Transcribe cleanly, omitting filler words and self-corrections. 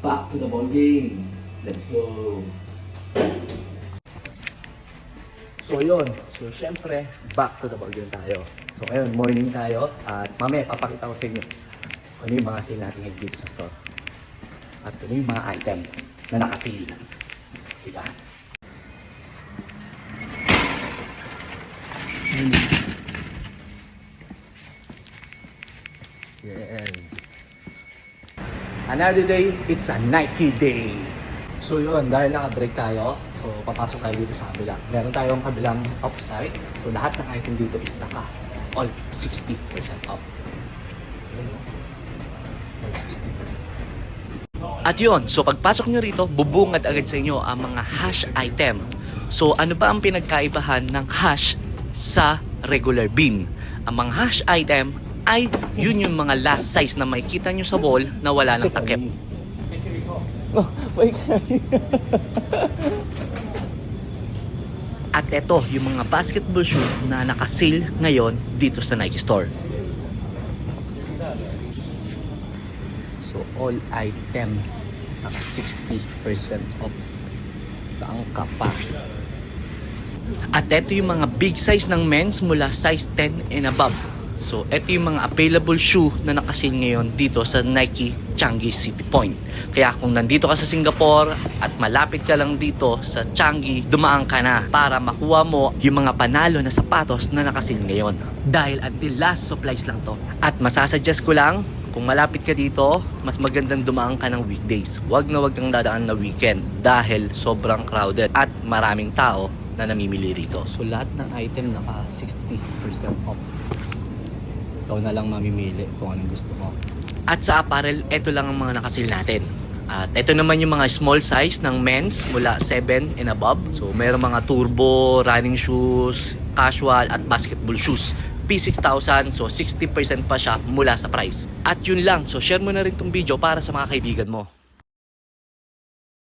back to the ball game. Let's go! So yun, so syempre, back to the ball game tayo. So ngayon, morning tayo at mamaya papakita ko sa inyo ano yung mga sale natin ngayon dito sa store. At ano yung mga item na nakasale. Diba? Yes. Another day, it's a Nike day. So yun, dahil naka-break tayo, so papasok tayo dito sa kabila. Meron tayong kabilang upside. So lahat ng item dito is naka all 60% off. At yun, so pagpasok nyo rito, bubungad agad sa inyo ang mga hash item. So ano ba ang pinagkaibahan ng hash sa regular bean? Ang mga hash item ay yun yung mga last size na makikita nyo sa wall na wala ng takip. At eto yung mga basketball shoe na naka-sale ngayon dito sa Nike Store. So all item naka 60% off sa angka pa. At eto yung mga big size ng men's mula size 10 and above. So, ito yung mga available shoe na nakasil ngayon dito sa Nike Changi City Point. Kaya kung nandito ka sa Singapore at malapit ka lang dito sa Changi, dumaan ka na para makuha mo yung mga panalo na sapatos na nakasil ngayon. Dahil until last supplies lang to. At masasuggest ko lang, kung malapit ka dito, mas magandang dumaan ka ng weekdays. Huwag kang dadaan na weekend dahil sobrang crowded at maraming tao na namimili rito. So, lahat ng item naka 60% off. Ikaw na lang mamimili kung anong gusto mo. At sa apparel, ito lang ang mga nakasil natin. At ito naman yung mga small size ng men's mula 7 and above. So mayroong mga turbo, running shoes, casual at basketball shoes. P6,000, so 60% pa siya mula sa price. At yun lang, so share mo na rin tong video para sa mga kaibigan mo.